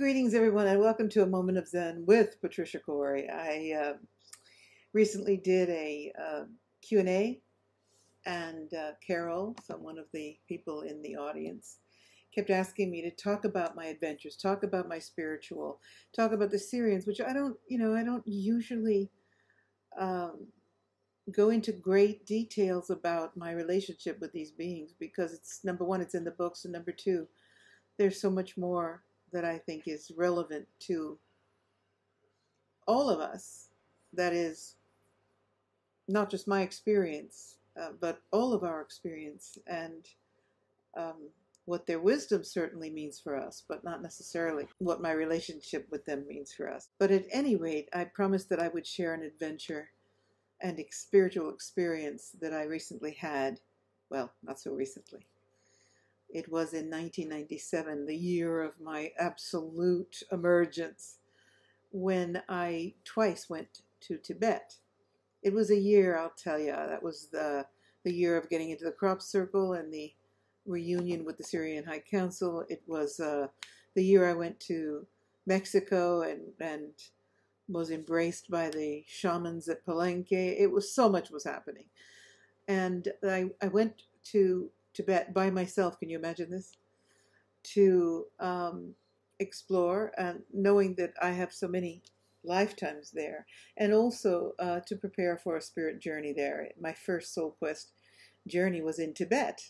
Greetings, everyone, and welcome to A Moment of Zen with Patricia Cori. I recently did a Q&A, and Carol, one of the people in the audience, kept asking me to talk about my adventures, talk about my spiritual, talk about the Syrians, which I don't usually go into great details about my relationship with these beings, because it's, number one, it's in the books, and number two, there's so much more that I think is relevant to all of us. That is not just my experience, but all of our experience, and what their wisdom certainly means for us, but not necessarily what my relationship with them means for us. But at any rate, I promised that I would share an adventure and spiritual experience that I recently had. Well, not so recently. It was in 1997, the year of my absolute emergence, when I twice went to Tibet. It was a year, I'll tell you, that was the year of getting into the crop circle and the reunion with the Syrian High Council. It was the year I went to Mexico and was embraced by the shamans at Palenque. It was, so much was happening. And I went to Tibet by myself, can you imagine this? To explore, knowing that I have so many lifetimes there, and also to prepare for a spirit journey there. My first soul quest journey was in Tibet.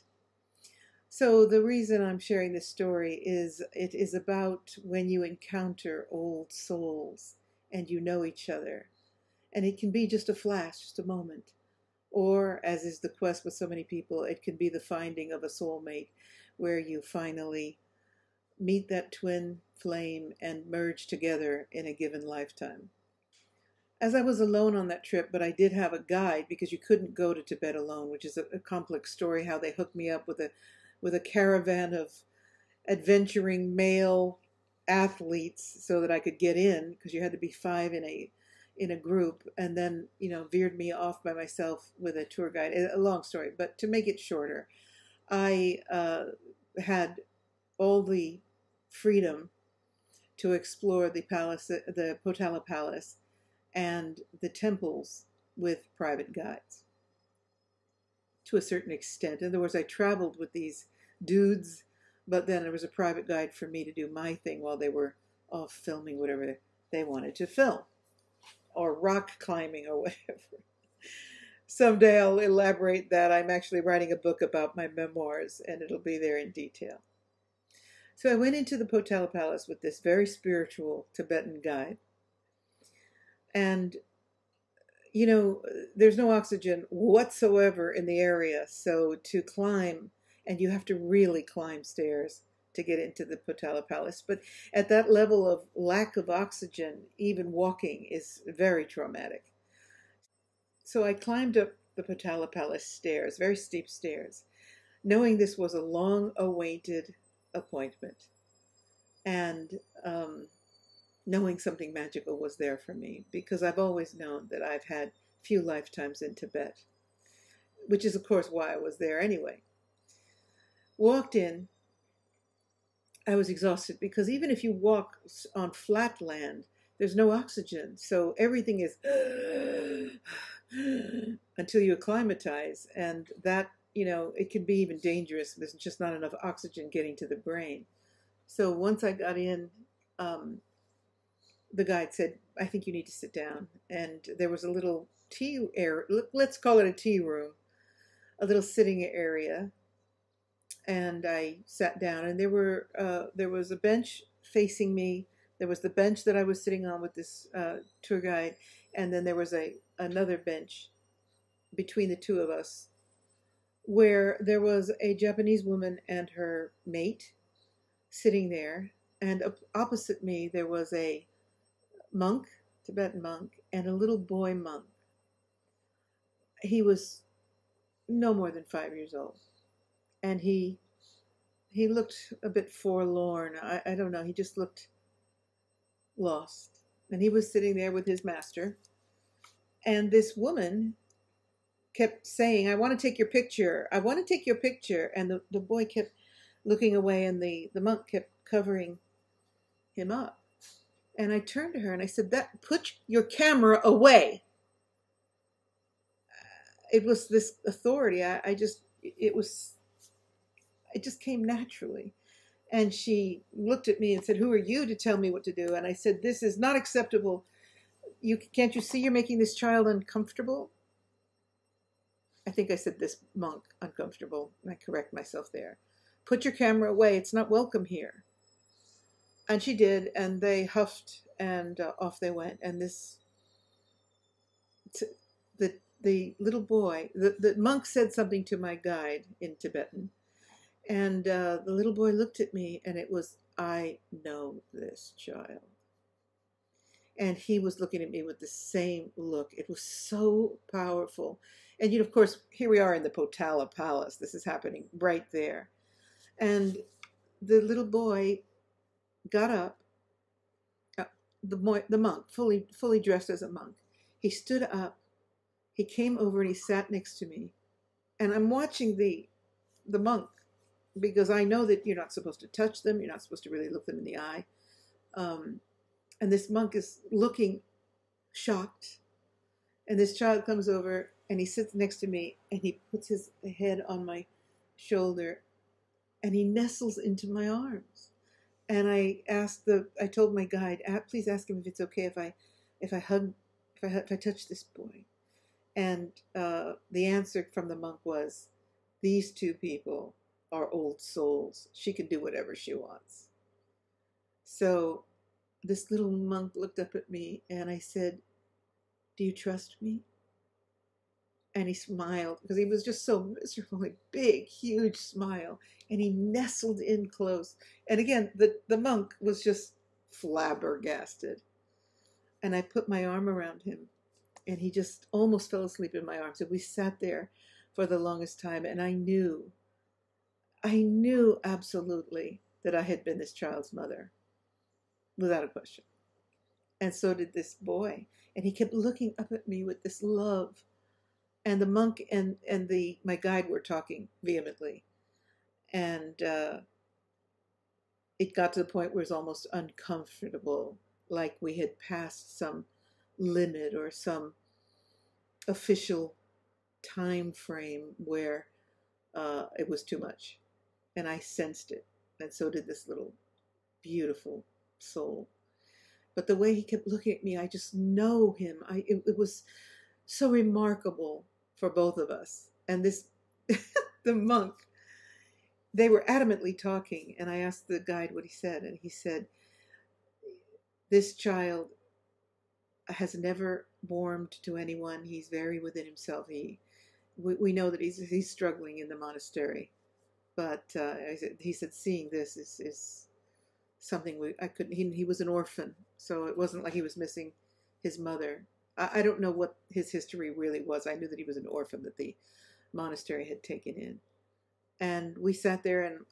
So the reason I'm sharing this story is it is about when you encounter old souls and you know each other. And it can be just a flash, just a moment. Or, as is the quest with so many people, it can be the finding of a soulmate, where you finally meet that twin flame and merge together in a given lifetime. As I was alone on that trip, but I did have a guide, because you couldn't go to Tibet alone, which is a complex story, how they hooked me up with a caravan of adventuring male athletes so that I could get in, because you had to be 5 in a group, and then, veered me off by myself with a tour guide. A long story, but to make it shorter, I had all the freedom to explore the palace, the Potala Palace, and the temples with private guides to a certain extent. In other words, I traveled with these dudes, but then there was a private guide for me to do my thing while they were off filming whatever they wanted to film, or rock climbing, or whatever. Someday I'll elaborate that. I'm actually writing a book about my memoirs, and it'll be there in detail. So I went into the Potala Palace with this very spiritual Tibetan guide. And, there's no oxygen whatsoever in the area. So to climb, and you have to really climb stairs to get into the Potala Palace. But at that level of lack of oxygen, even walking is very traumatic. So I climbed up the Potala Palace stairs, very steep stairs, knowing this was a long-awaited appointment, and knowing something magical was there for me, because I've always known that I've had few lifetimes in Tibet, which is, of course, why I was there anyway. Walked in. I was exhausted, because even if you walk on flat land, there's no oxygen. So everything is until you acclimatize. And that, it can be even dangerous. There's just not enough oxygen getting to the brain. So once I got in, the guide said, I think you need to sit down. And there was a little tea area, let's call it a tea room, a little sitting area. And I sat down, and there was a bench facing me. There was the bench that I was sitting on with this tour guide, and then there was another bench between the two of us, where there was a Japanese woman and her mate sitting there, and opposite me there was a monk, Tibetan monk, and a little boy monk. He was no more than 5 years old. And he looked a bit forlorn. I don't know. He just looked lost. And he was sitting there with his master. And this woman kept saying, I want to take your picture. I want to take your picture. And the boy kept looking away, and the monk kept covering him up. And I turned to her and I said, put your camera away. It was this authority. It just came naturally. And she looked at me and said, who are you to tell me what to do? And I said, this is not acceptable. Can't you see you're making this child uncomfortable? I think I said this monk uncomfortable. And I correct myself there. Put your camera away. It's not welcome here. And she did. And they huffed and off they went. And the little boy, the monk said something to my guide in Tibetan. And the little boy looked at me and it was, I know this child. And he was looking at me with the same look. It was so powerful. And, of course, here we are in the Potala Palace. This is happening right there. And the little boy got up, the monk, fully dressed as a monk. He stood up. He came over and he sat next to me. And I'm watching the monk because I know that you're not supposed to touch them. You're not supposed to really look them in the eye. And this monk is looking shocked. And this child comes over and he sits next to me and he puts his head on my shoulder and he nestles into my arms. And I told my guide, please ask him if it's okay if I touch this boy. And the answer from the monk was, these two people are old souls. She can do whatever she wants. So this little monk looked up at me and I said, do you trust me? And he smiled because he was just so miserably big, huge smile. And he nestled in close. And again, the monk was just flabbergasted. And I put my arm around him and he just almost fell asleep in my arms. And we sat there for the longest time. And I knew absolutely that I had been this child's mother, without a question. And so did this boy. And he kept looking up at me with this love. And the monk and my guide were talking vehemently. And it got to the point where it was almost uncomfortable, like we had passed some limit or some official time frame where it was too much. And I sensed it. And so did this little beautiful soul. But the way he kept looking at me, I just know him. It was so remarkable for both of us. And the monk, they were adamantly talking. And I asked the guide what he said. And he said, this child has never warmed to anyone. He's very within himself. We know that he's struggling in the monastery. But he said, seeing this is something I couldn't. He was an orphan, so it wasn't like he was missing his mother. I don't know what his history really was. I knew that he was an orphan that the monastery had taken in. And we sat there, and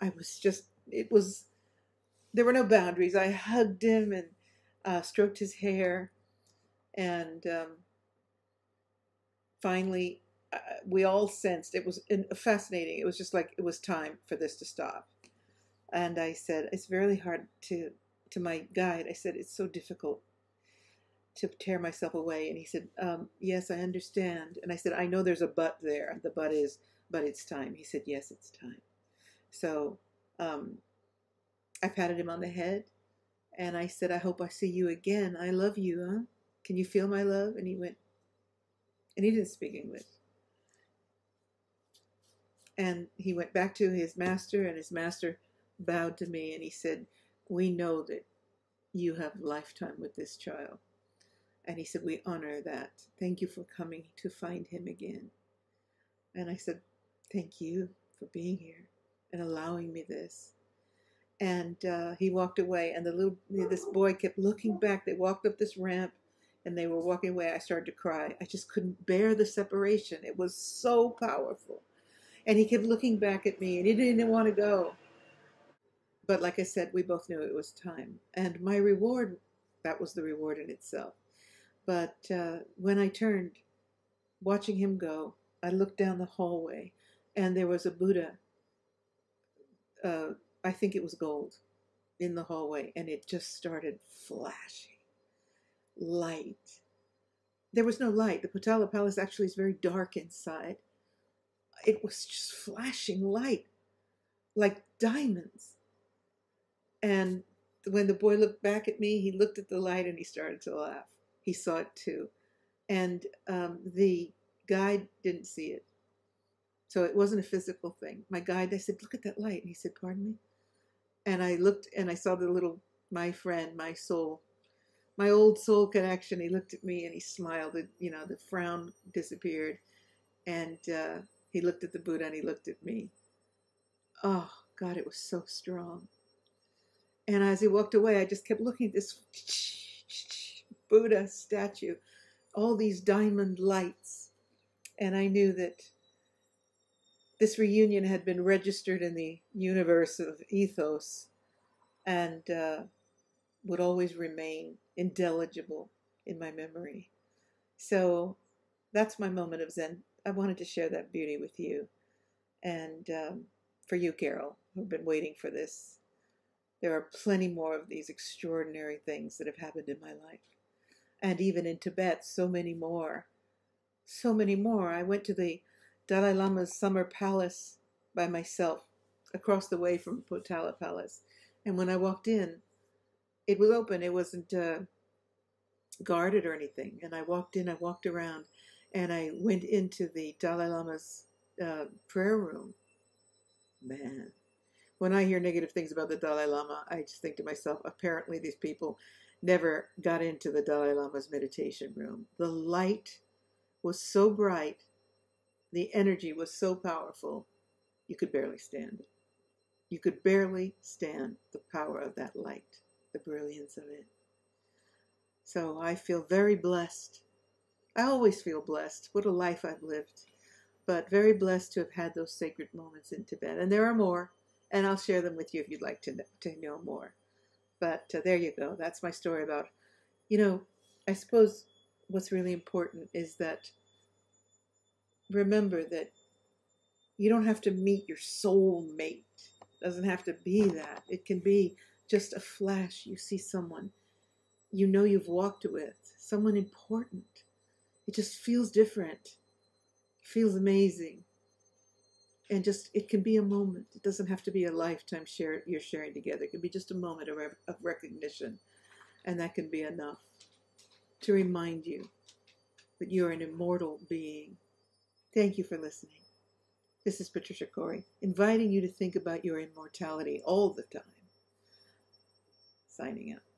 there were no boundaries. I hugged him and stroked his hair, and finally, we all sensed it was fascinating. It was just like it was time for this to stop. And I said, it's really hard to my guide. I said, it's so difficult to tear myself away. And he said, yes, I understand. And I said, I know there's a but there. The but is, but it's time. He said, yes, it's time. So I patted him on the head and I said, I hope I see you again. I love you, huh? Can you feel my love? And he went, and he didn't speak English. And he went back to his master, and his master bowed to me, and he said, we know that you have lifetime with this child. And he said, we honor that. Thank you for coming to find him again. And I said, thank you for being here and allowing me this. And he walked away, and this boy kept looking back. They walked up this ramp, and they were walking away. I started to cry. I just couldn't bear the separation. It was so powerful. And he kept looking back at me, and he didn't want to go. But like I said, we both knew it was time. And my reward, that was the reward in itself. But when I turned, watching him go, I looked down the hallway, and there was a Buddha. I think it was gold. in the hallway, and it just started flashing light. There was no light. The Potala Palace actually is very dark inside. It was just flashing light like diamonds. And when the boy looked back at me, he looked at the light and he started to laugh. He saw it too. And the guide didn't see it. So it wasn't a physical thing. My guide, I said, look at that light. And he said, pardon me? And I looked and I saw the little, my friend, my soul, my old soul connection. He looked at me and he smiled. You know, the frown disappeared. And he looked at the Buddha and he looked at me. Oh, God, it was so strong. And as he walked away, I just kept looking at this Buddha statue, all these diamond lights. And I knew that this reunion had been registered in the universe of ethos and would always remain indelible in my memory. So that's my moment of Zen. I wanted to share that beauty with you. And for you, Carol, who've been waiting for this. There are plenty more of these extraordinary things that have happened in my life. And even in Tibet, so many more. So many more. I went to the Dalai Lama's summer palace by myself, across the way from Potala Palace. And when I walked in, it was open. It wasn't guarded or anything. And I walked in, I walked around, and I went into the Dalai Lama's prayer room. Man, when I hear negative things about the Dalai Lama, I just think to myself, apparently these people never got into the Dalai Lama's meditation room. The light was so bright, the energy was so powerful, you could barely stand it. You could barely stand the power of that light, the brilliance of it. So I feel very blessed. I always feel blessed. What a life I've lived. But very blessed to have had those sacred moments in Tibet. And there are more, and I'll share them with you if you'd like to know more. But there you go. That's my story about, you know, I suppose what's really important is that remember that you don't have to meet your soul mate. It doesn't have to be that. It can be just a flash. You see someone you know you've walked with, someone important. It just feels different. It feels amazing. And just, it can be a moment. It doesn't have to be a lifetime you're sharing together. It can be just a moment of recognition. And that can be enough to remind you that you're an immortal being. Thank you for listening. This is Patricia Cori, inviting you to think about your immortality all the time. Signing out.